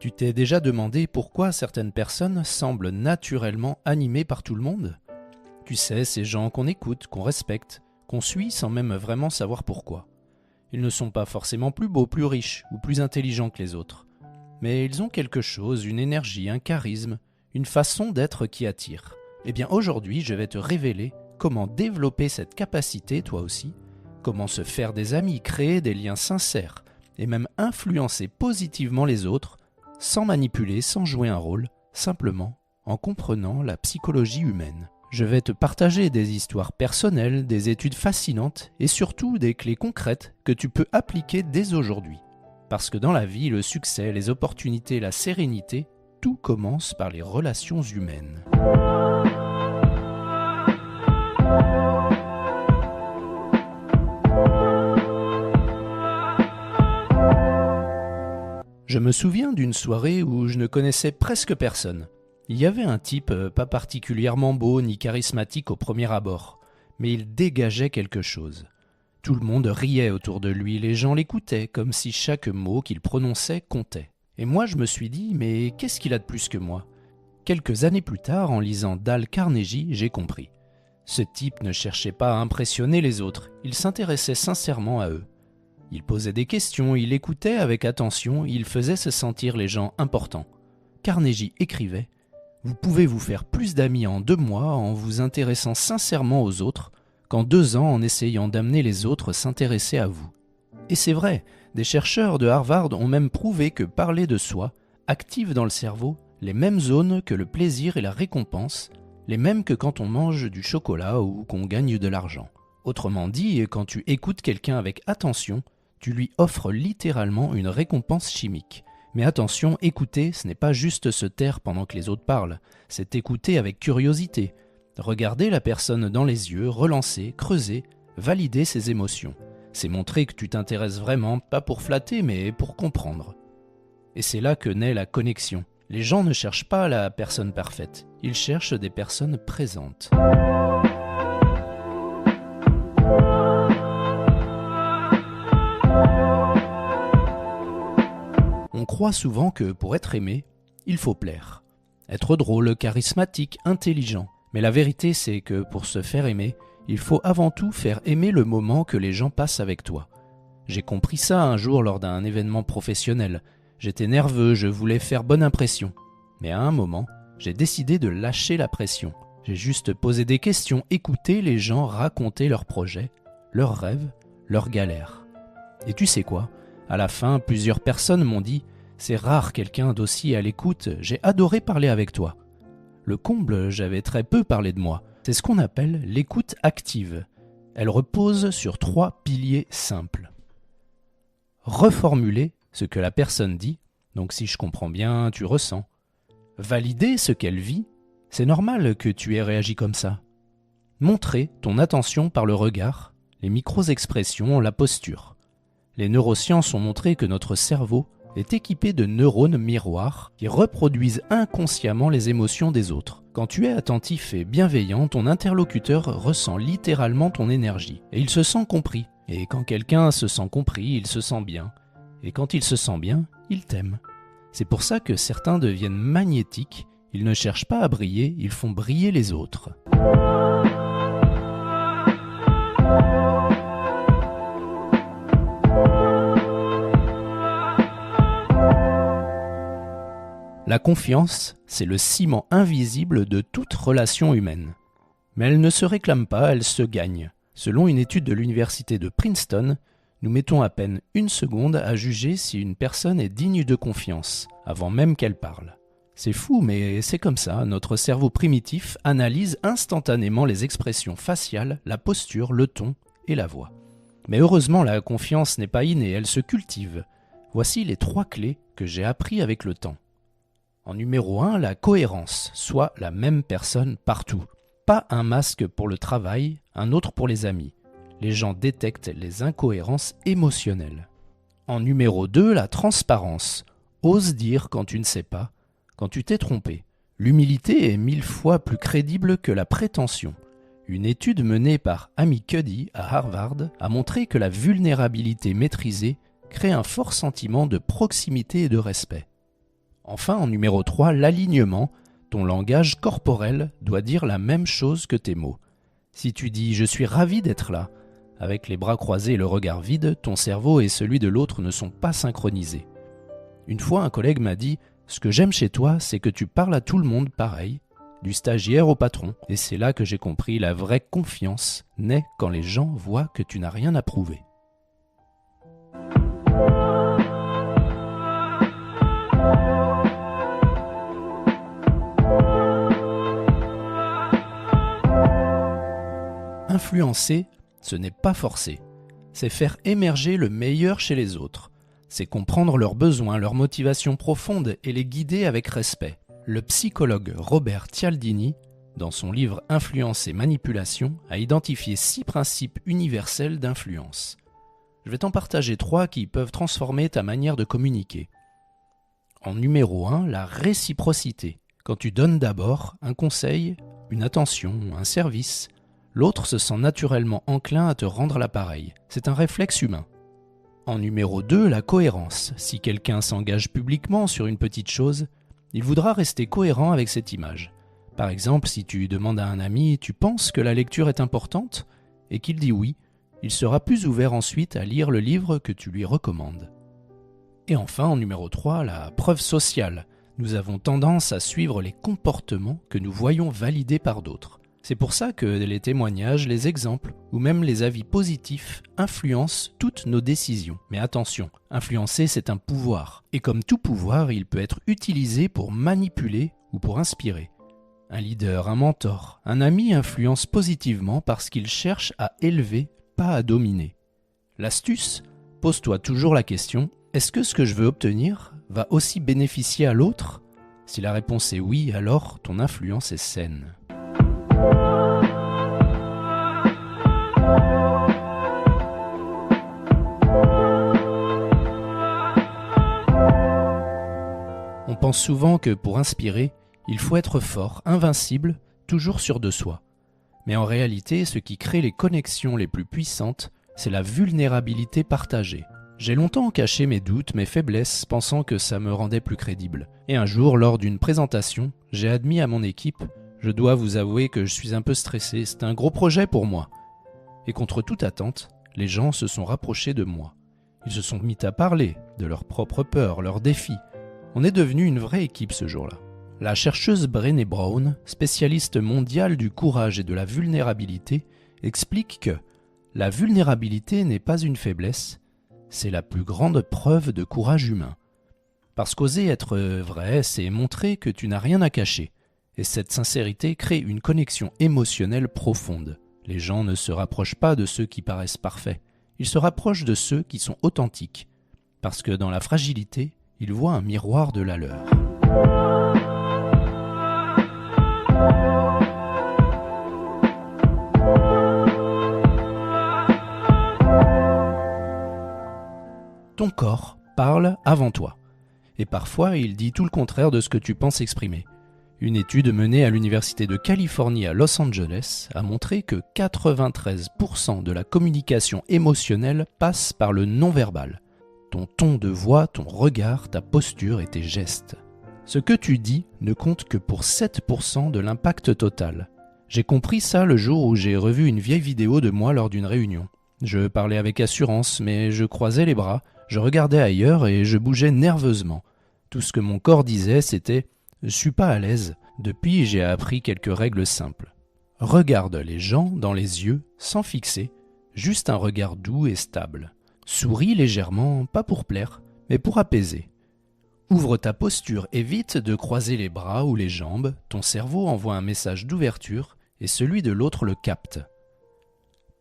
Tu t'es déjà demandé pourquoi certaines personnes semblent naturellement animées par tout le monde ? Tu sais, ces gens qu'on écoute, qu'on respecte, qu'on suit sans même vraiment savoir pourquoi. Ils ne sont pas forcément plus beaux, plus riches ou plus intelligents que les autres. Mais ils ont quelque chose, une énergie, un charisme, une façon d'être qui attire. Eh bien aujourd'hui, je vais te révéler comment développer cette capacité toi aussi, comment se faire des amis, créer des liens sincères et même influencer positivement les autres sans manipuler, sans jouer un rôle, simplement en comprenant la psychologie humaine. Je vais te partager des histoires personnelles, des études fascinantes et surtout des clés concrètes que tu peux appliquer dès aujourd'hui. Parce que dans la vie, le succès, les opportunités, la sérénité, tout commence par les relations humaines. Je me souviens d'une soirée où je ne connaissais presque personne. Il y avait un type pas particulièrement beau ni charismatique au premier abord, mais il dégageait quelque chose. Tout le monde riait autour de lui, les gens l'écoutaient comme si chaque mot qu'il prononçait comptait. Et moi je me suis dit, mais qu'est-ce qu'il a de plus que moi ? Quelques années plus tard, en lisant Dale Carnegie, j'ai compris. Ce type ne cherchait pas à impressionner les autres, il s'intéressait sincèrement à eux. Il posait des questions, il écoutait avec attention, il faisait se sentir les gens importants. Carnegie écrivait « Vous pouvez vous faire plus d'amis en 2 mois en vous intéressant sincèrement aux autres qu'en 2 ans en essayant d'amener les autres s'intéresser à vous. » Et c'est vrai, des chercheurs de Harvard ont même prouvé que parler de soi active dans le cerveau les mêmes zones que le plaisir et la récompense, les mêmes que quand on mange du chocolat ou qu'on gagne de l'argent. Autrement dit, quand tu écoutes quelqu'un avec attention, tu lui offres littéralement une récompense chimique. Mais attention, écouter, ce n'est pas juste se taire pendant que les autres parlent, c'est écouter avec curiosité. Regarder la personne dans les yeux, relancer, creuser, valider ses émotions. C'est montrer que tu t'intéresses vraiment, pas pour flatter, mais pour comprendre. Et c'est là que naît la connexion. Les gens ne cherchent pas la personne parfaite, ils cherchent des personnes présentes. On croit souvent que pour être aimé, il faut plaire. Être drôle, charismatique, intelligent. Mais la vérité, c'est que pour se faire aimer, il faut avant tout faire aimer le moment que les gens passent avec toi. J'ai compris ça un jour lors d'un événement professionnel. J'étais nerveux, je voulais faire bonne impression. Mais à un moment, j'ai décidé de lâcher la pression. J'ai juste posé des questions, écouté les gens raconter leurs projets, leurs rêves, leurs galères. Et tu sais quoi ? À la fin, plusieurs personnes m'ont dit « C'est rare quelqu'un d'aussi à l'écoute, j'ai adoré parler avec toi ». Le comble, j'avais très peu parlé de moi. C'est ce qu'on appelle l'écoute active. Elle repose sur 3 piliers simples. Reformuler ce que la personne dit, donc si je comprends bien, tu ressens. Valider ce qu'elle vit, c'est normal que tu aies réagi comme ça. Montrer ton attention par le regard, les micro-expressions, la posture. Les neurosciences ont montré que notre cerveau est équipé de neurones miroirs qui reproduisent inconsciemment les émotions des autres. Quand tu es attentif et bienveillant, ton interlocuteur ressent littéralement ton énergie et il se sent compris. Et quand quelqu'un se sent compris, il se sent bien. Et quand il se sent bien, il t'aime. C'est pour ça que certains deviennent magnétiques, ils ne cherchent pas à briller, ils font briller les autres. La confiance, c'est le ciment invisible de toute relation humaine. Mais elle ne se réclame pas, elle se gagne. Selon une étude de l'université de Princeton, nous mettons à peine 1 seconde à juger si une personne est digne de confiance, avant même qu'elle parle. C'est fou, mais c'est comme ça, notre cerveau primitif analyse instantanément les expressions faciales, la posture, le ton et la voix. Mais heureusement, la confiance n'est pas innée, elle se cultive. Voici les 3 clés que j'ai appris avec le temps. En numéro 1, la cohérence, soit la même personne partout. Pas un masque pour le travail, un autre pour les amis. Les gens détectent les incohérences émotionnelles. En numéro 2, la transparence. Ose dire quand tu ne sais pas, quand tu t'es trompé. L'humilité est 1000 fois plus crédible que la prétention. Une étude menée par Amy Cuddy à Harvard a montré que la vulnérabilité maîtrisée crée un fort sentiment de proximité et de respect. Enfin, en numéro 3, l'alignement. Ton langage corporel doit dire la même chose que tes mots. Si tu dis « je suis ravi d'être là », avec les bras croisés et le regard vide, ton cerveau et celui de l'autre ne sont pas synchronisés. Une fois, un collègue m'a dit « ce que j'aime chez toi, c'est que tu parles à tout le monde pareil, du stagiaire au patron. » Et c'est là que j'ai compris, la vraie confiance naît quand les gens voient que tu n'as rien à prouver. Influencer, ce n'est pas forcer. C'est faire émerger le meilleur chez les autres. C'est comprendre leurs besoins, leurs motivations profondes et les guider avec respect. Le psychologue Robert Cialdini, dans son livre « Influence et manipulation », a identifié 6 principes universels d'influence. Je vais t'en partager 3 qui peuvent transformer ta manière de communiquer. En numéro 1, la réciprocité. Quand tu donnes d'abord un conseil, une attention, un service, l'autre se sent naturellement enclin à te rendre l'appareil. C'est un réflexe humain. En numéro 2, la cohérence. Si quelqu'un s'engage publiquement sur une petite chose, il voudra rester cohérent avec cette image. Par exemple, si tu demandes à un ami « tu penses que la lecture est importante ?» et qu'il dit oui, il sera plus ouvert ensuite à lire le livre que tu lui recommandes. Et enfin, en numéro 3, la preuve sociale. Nous avons tendance à suivre les comportements que nous voyons validés par d'autres. C'est pour ça que les témoignages, les exemples ou même les avis positifs influencent toutes nos décisions. Mais attention, influencer c'est un pouvoir. Et comme tout pouvoir, il peut être utilisé pour manipuler ou pour inspirer. Un leader, un mentor, un ami influence positivement parce qu'il cherche à élever, pas à dominer. L'astuce, pose-toi toujours la question, est-ce que ce que je veux obtenir va aussi bénéficier à l'autre ? Si la réponse est oui, alors ton influence est saine. On pense souvent que pour inspirer, il faut être fort, invincible, toujours sûr de soi. Mais en réalité, ce qui crée les connexions les plus puissantes, c'est la vulnérabilité partagée. J'ai longtemps caché mes doutes, mes faiblesses, pensant que ça me rendait plus crédible. Et un jour, lors d'une présentation, j'ai admis à mon équipe « Je dois vous avouer que je suis un peu stressé, c'est un gros projet pour moi. » Et contre toute attente, les gens se sont rapprochés de moi. Ils se sont mis à parler de leurs propres peurs, leurs défis. On est devenu une vraie équipe ce jour-là. La chercheuse Brené Brown, spécialiste mondiale du courage et de la vulnérabilité, explique que la vulnérabilité n'est pas une faiblesse, c'est la plus grande preuve de courage humain. Parce qu'oser être vrai, c'est montrer que tu n'as rien à cacher. Et cette sincérité crée une connexion émotionnelle profonde. Les gens ne se rapprochent pas de ceux qui paraissent parfaits. Ils se rapprochent de ceux qui sont authentiques. Parce que dans la fragilité, ils voient un miroir de la leur. Ton corps parle avant toi. Et parfois, il dit tout le contraire de ce que tu penses exprimer. Une étude menée à l'Université de Californie à Los Angeles a montré que 93% de la communication émotionnelle passe par le non-verbal. Ton ton de voix, ton regard, ta posture et tes gestes. Ce que tu dis ne compte que pour 7% de l'impact total. J'ai compris ça le jour où j'ai revu une vieille vidéo de moi lors d'une réunion. Je parlais avec assurance, mais je croisais les bras, je regardais ailleurs et je bougeais nerveusement. Tout ce que mon corps disait, c'était « Je suis pas à l'aise ». Depuis, j'ai appris quelques règles simples. Regarde les gens dans les yeux, sans fixer, juste un regard doux et stable. Souris légèrement, pas pour plaire, mais pour apaiser. Ouvre ta posture, évite de croiser les bras ou les jambes, ton cerveau envoie un message d'ouverture et celui de l'autre le capte.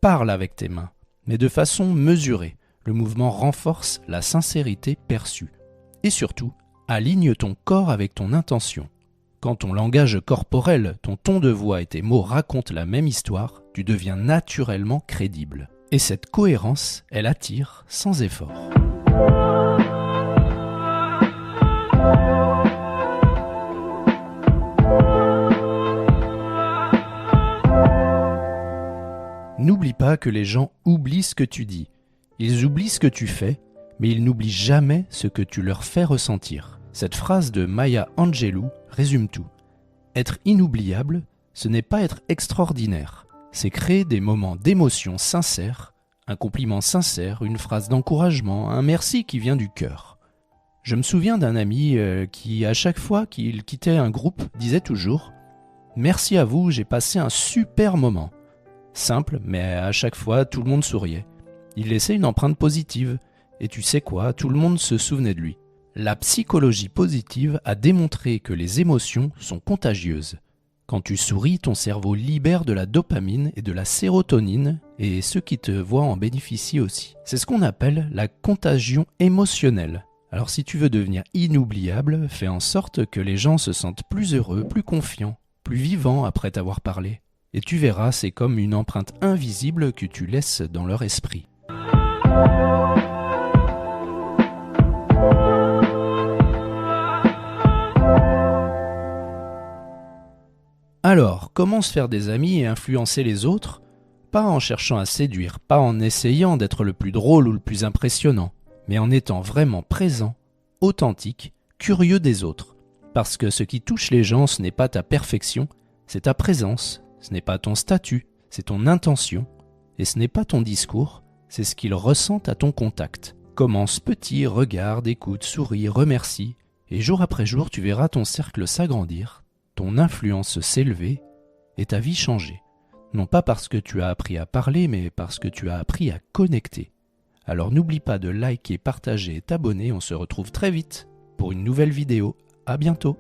Parle avec tes mains, mais de façon mesurée. Le mouvement renforce la sincérité perçue. Et surtout, aligne ton corps avec ton intention. Quand ton langage corporel, ton ton de voix et tes mots racontent la même histoire, tu deviens naturellement crédible. Et cette cohérence, elle attire sans effort. N'oublie pas que les gens oublient ce que tu dis. Ils oublient ce que tu fais, mais ils n'oublient jamais ce que tu leur fais ressentir. Cette phrase de Maya Angelou résume tout. Être inoubliable, ce n'est pas être extraordinaire, c'est créer des moments d'émotion sincère, un compliment sincère, une phrase d'encouragement, un merci qui vient du cœur. Je me souviens d'un ami qui, à chaque fois qu'il quittait un groupe, disait toujours « Merci à vous, j'ai passé un super moment ». Simple, mais à chaque fois, tout le monde souriait. Il laissait une empreinte positive, et tu sais quoi, tout le monde se souvenait de lui. La psychologie positive a démontré que les émotions sont contagieuses. Quand tu souris, ton cerveau libère de la dopamine et de la sérotonine, et ceux qui te voient en bénéficient aussi. C'est ce qu'on appelle la contagion émotionnelle. Alors si tu veux devenir inoubliable, fais en sorte que les gens se sentent plus heureux, plus confiants, plus vivants après t'avoir parlé. Et tu verras, c'est comme une empreinte invisible que tu laisses dans leur esprit. Alors, comment se faire des amis et influencer les autres? Pas en cherchant à séduire, pas en essayant d'être le plus drôle ou le plus impressionnant, mais en étant vraiment présent, authentique, curieux des autres. Parce que ce qui touche les gens, ce n'est pas ta perfection, c'est ta présence, ce n'est pas ton statut, c'est ton intention, et ce n'est pas ton discours, c'est ce qu'ils ressentent à ton contact. Commence petit, regarde, écoute, souris, remercie, et jour après jour, tu verras ton cercle s'agrandir, ton influence s'élever et ta vie changer. Non pas parce que tu as appris à parler, mais parce que tu as appris à connecter. Alors n'oublie pas de liker, partager et t'abonner, on se retrouve très vite pour une nouvelle vidéo. À bientôt.